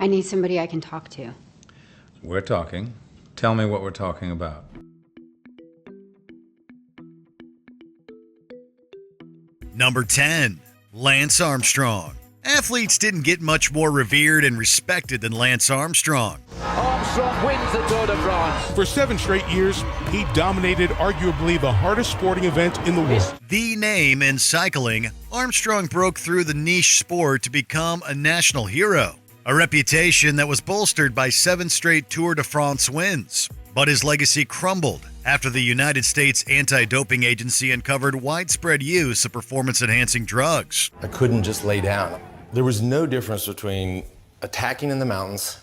I need somebody I can talk to. We're talking. Tell me what we're talking about. Number 10, Lance Armstrong. Athletes didn't get much more revered and respected than Lance Armstrong. Armstrong wins the Tour de France. For 7 straight years, he dominated arguably the hardest sporting event in the world. The name in cycling, Armstrong broke through the niche sport to become a national hero, a reputation that was bolstered by 7 straight Tour de France wins. But his legacy crumbled after the United States Anti-Doping Agency uncovered widespread use of performance-enhancing drugs. I couldn't just lay down. There was no difference between attacking in the mountains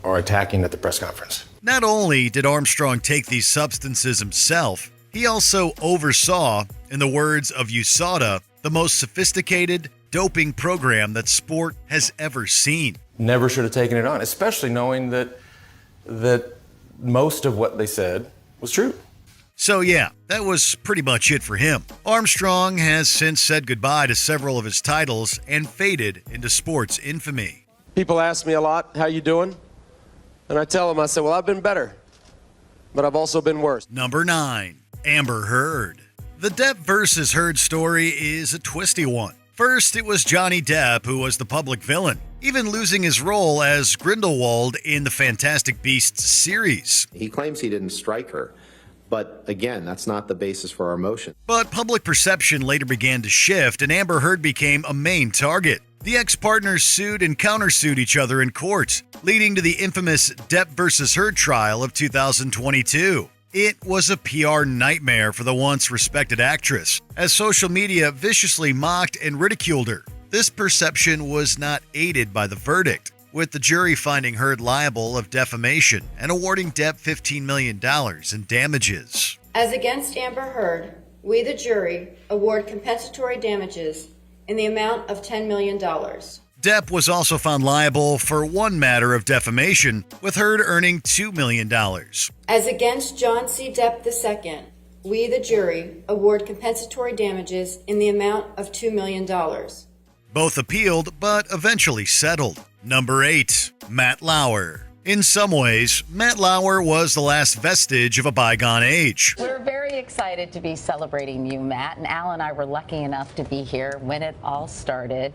or attacking at the press conference. Not only did Armstrong take these substances himself, he also oversaw, in the words of USADA, the most sophisticated doping program that sport has ever seen. Never should have taken it on, especially knowing that most of what they said was true. So yeah, that was pretty much it for him. Armstrong has since said goodbye to several of his titles and faded into sports infamy. People ask me a lot, how you doing? And I tell them, I say, well, I've been better, but I've also been worse. Number 9, Amber Heard. The Depp versus Heard story is a twisty one. First, it was Johnny Depp who was the public villain, even losing his role as Grindelwald in the Fantastic Beasts series. He claims he didn't strike her, but again, that's not the basis for our motion. But public perception later began to shift, and Amber Heard became a main target. The ex-partners sued and countersued each other in court, leading to the infamous Depp versus Heard trial of 2022. It was a PR nightmare for the once respected actress, as social media viciously mocked and ridiculed her. This perception was not aided by the verdict, with the jury finding Heard liable of defamation and awarding Depp $15 million in damages. As against Amber Heard, we, the jury, award compensatory damages in the amount of $10 million. Depp was also found liable for one matter of defamation, with Heard earning $2 million. As against John C. Depp II, we, the jury, award compensatory damages in the amount of $2 million. Both appealed, but eventually settled. Number 8, Matt Lauer. In some ways, Matt Lauer was the last vestige of a bygone age. We're very excited to be celebrating you, Matt, and Al and I were lucky enough to be here when it all started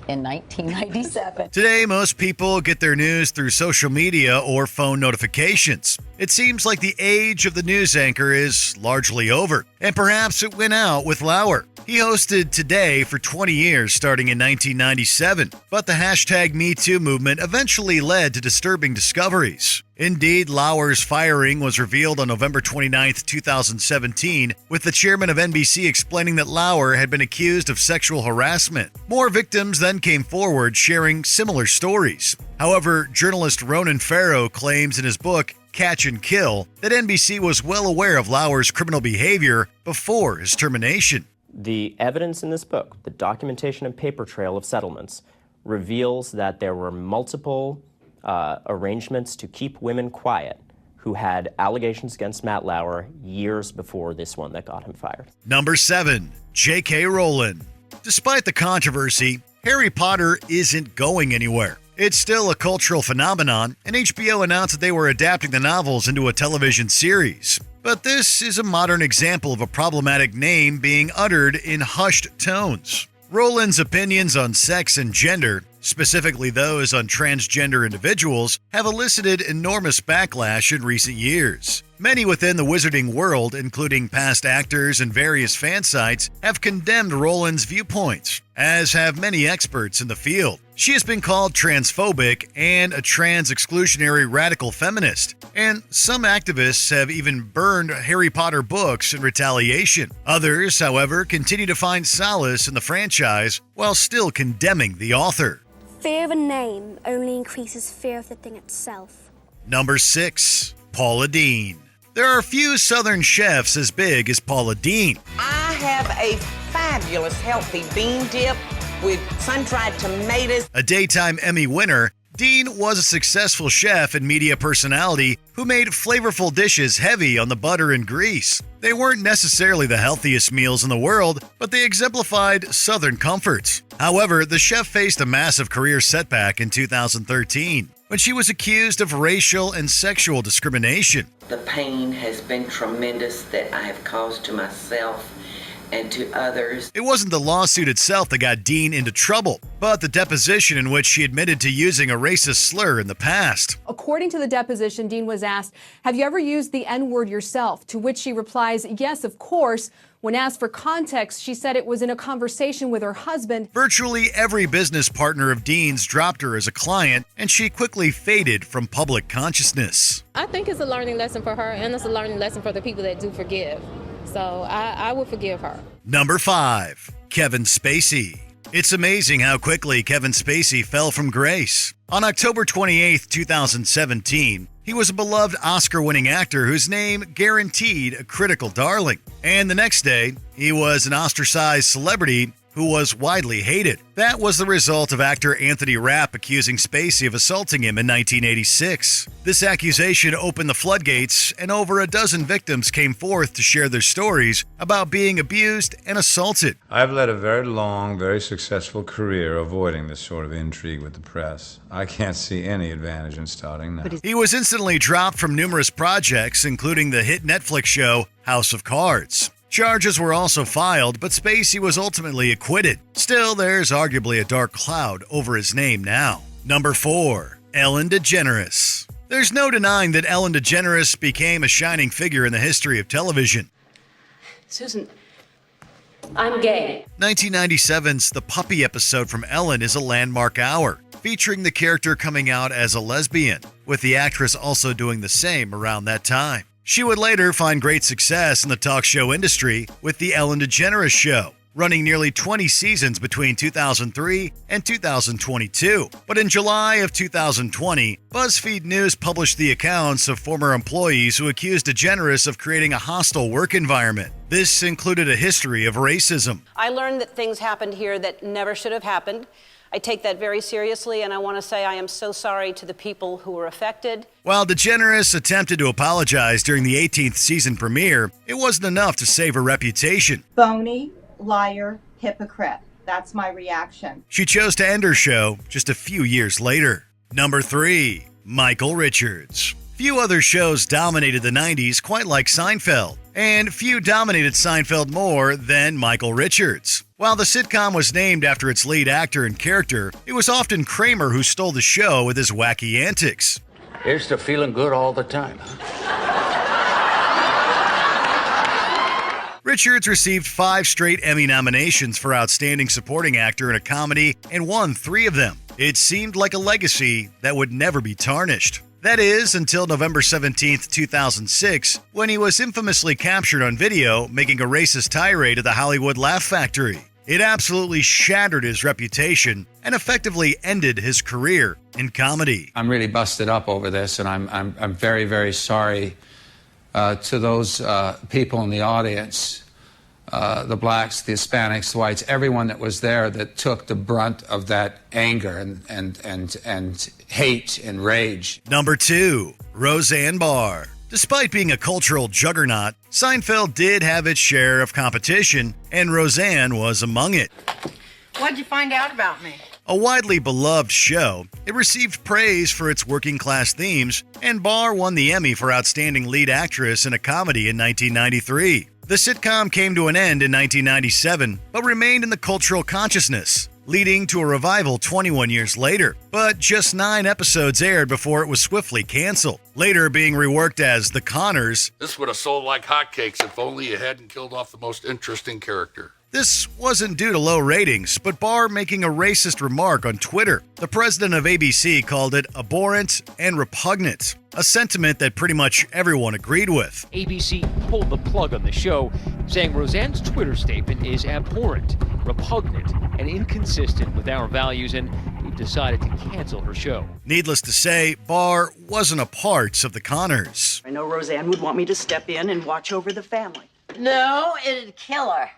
in 1997. Today, most people get their news through social media or phone notifications. It seems like the age of the news anchor is largely over, and perhaps it went out with Lauer. He hosted Today for 20 years starting in 1997, but the hashtag #MeToo movement eventually led to disturbing discoveries. Indeed, Lauer's firing was revealed on November 29, 2017, with the chairman of NBC explaining that Lauer had been accused of sexual harassment. More victims then came forward sharing similar stories. However, journalist Ronan Farrow claims in his book, Catch and Kill, that NBC was well aware of Lauer's criminal behavior before his termination. The evidence in this book, the documentation and paper trail of settlements, reveals that there were multiple arrangements to keep women quiet who had allegations against Matt Lauer years before this one that got him fired. Number 7, J.K. Rowling. Despite the controversy, Harry Potter isn't going anywhere. It's still a cultural phenomenon, and HBO announced that they were adapting the novels into a television series. But this is a modern example of a problematic name being uttered in hushed tones. Rowling's opinions on sex and gender, specifically those on transgender individuals, have elicited enormous backlash in recent years. Many within the wizarding world, including past actors and various fan sites, have condemned Rowling's viewpoints, as have many experts in the field. She has been called transphobic and a trans-exclusionary radical feminist, and some activists have even burned Harry Potter books in retaliation. Others, however, continue to find solace in the franchise while still condemning the author. Fear of a name only increases fear of the thing itself. Number 6, Paula Dean. There are few Southern chefs as big as Paula Dean. I have a fabulous healthy bean dip with sun-dried tomatoes. A daytime Emmy winner, Dean was a successful chef and media personality who made flavorful dishes heavy on the butter and grease. They weren't necessarily the healthiest meals in the world, but they exemplified Southern comforts. However, the chef faced a massive career setback in 2013 when she was accused of racial and sexual discrimination. The pain has been tremendous that I have caused to myself and to others. It wasn't the lawsuit itself that got Dean into trouble, but the deposition in which she admitted to using a racist slur in the past. According to the deposition, Dean was asked, "Have you ever used the N-word yourself?" To which she replies, "Yes, of course." When asked for context, she said it was in a conversation with her husband. Virtually every business partner of Dean's dropped her as a client, and she quickly faded from public consciousness. I think it's a learning lesson for her, and it's a learning lesson for the people that do forgive. So I will forgive her. Number 5, Kevin Spacey. It's amazing how quickly Kevin Spacey fell from grace. On October 28, 2017, he was a beloved Oscar-winning actor whose name guaranteed a critical darling. And the next day, he was an ostracized celebrity who was widely hated. That was the result of actor Anthony Rapp accusing Spacey of assaulting him in 1986. This accusation opened the floodgates, and over a dozen victims came forth to share their stories about being abused and assaulted. I've led a very long, very successful career avoiding this sort of intrigue with the press. I can't see any advantage in starting now. He was instantly dropped from numerous projects, including the hit Netflix show House of Cards. Charges were also filed, but Spacey was ultimately acquitted. Still, there's arguably a dark cloud over his name now. Number 4, Ellen DeGeneres. There's no denying that Ellen DeGeneres became a shining figure in the history of television. Susan, I'm gay. 1997's The Puppy episode from Ellen is a landmark hour, featuring the character coming out as a lesbian, with the actress also doing the same around that time. She would later find great success in the talk show industry with The Ellen DeGeneres Show, running nearly 20 seasons between 2003 and 2022. But in July of 2020, BuzzFeed News published the accounts of former employees who accused DeGeneres of creating a hostile work environment. This included a history of racism. I learned that things happened here that never should have happened. I take that very seriously, and I want to say I am so sorry to the people who were affected. While DeGeneres attempted to apologize during the 18th season premiere, it wasn't enough to save her reputation. Phony, liar, hypocrite. That's my reaction. She chose to end her show just a few years later. Number 3, Michael Richards. Few other shows dominated the 90s quite like Seinfeld, and few dominated Seinfeld more than Michael Richards. While the sitcom was named after its lead actor and character, it was often Kramer who stole the show with his wacky antics. Here's to feeling good all the time. Richards received 5 straight Emmy nominations for Outstanding Supporting Actor in a Comedy and won 3 of them. It seemed like a legacy that would never be tarnished. That is, until November 17, 2006, when he was infamously captured on video making a racist tirade at the Hollywood Laugh Factory. It absolutely shattered his reputation and effectively ended his career in comedy. I'm really busted up over this, and I'm very, very sorry to those people in the audience, the blacks, the Hispanics, the whites, everyone that was there that took the brunt of that anger and hate and rage. Number 2, Roseanne Barr. Despite being a cultural juggernaut, Seinfeld did have its share of competition, and Roseanne was among it. What'd you find out about me? A widely beloved show, it received praise for its working-class themes, and Barr won the Emmy for Outstanding Lead Actress in a Comedy in 1993. The sitcom came to an end in 1997, but remained in the cultural consciousness, leading to a revival 21 years later. But just 9 episodes aired before it was swiftly canceled, later being reworked as The Connors. This would have sold like hotcakes if only you hadn't killed off the most interesting character. This wasn't due to low ratings, but Barr making a racist remark on Twitter. The president of ABC called it abhorrent and repugnant, a sentiment that pretty much everyone agreed with. ABC pulled the plug on the show, saying Roseanne's Twitter statement is abhorrent, repugnant, and inconsistent with our values, and we've decided to cancel her show. Needless to say, Barr wasn't a part of The Connors. I know Roseanne would want me to step in and watch over the family. No, it'd kill her.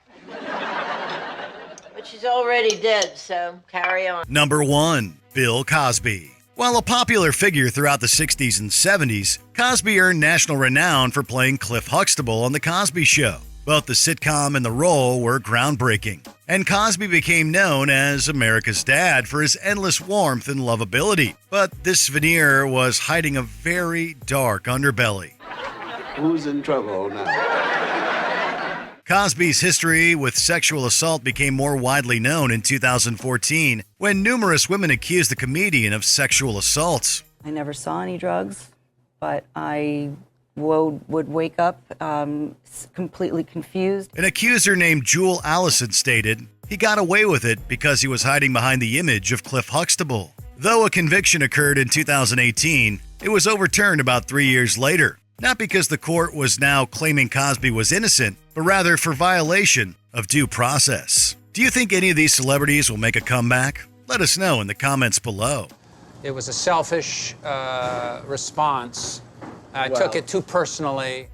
But she's already dead, so carry on. Number 1, Bill Cosby. While a popular figure throughout the 60s and 70s, Cosby earned national renown for playing Cliff Huxtable on The Cosby Show. Both the sitcom and the role were groundbreaking, and Cosby became known as America's dad for his endless warmth and lovability. But this veneer was hiding a very dark underbelly. Who's in trouble now? Cosby's history with sexual assault became more widely known in 2014 when numerous women accused the comedian of sexual assault. I never saw any drugs, but I would wake up completely confused. An accuser named Jewel Allison stated he got away with it because he was hiding behind the image of Cliff Huxtable. Though a conviction occurred in 2018, it was overturned about 3 years later. Not because the court was now claiming Cosby was innocent, but rather for violation of due process. Do you think any of these celebrities will make a comeback? Let us know in the comments below. It was a selfish response. I took it too personally.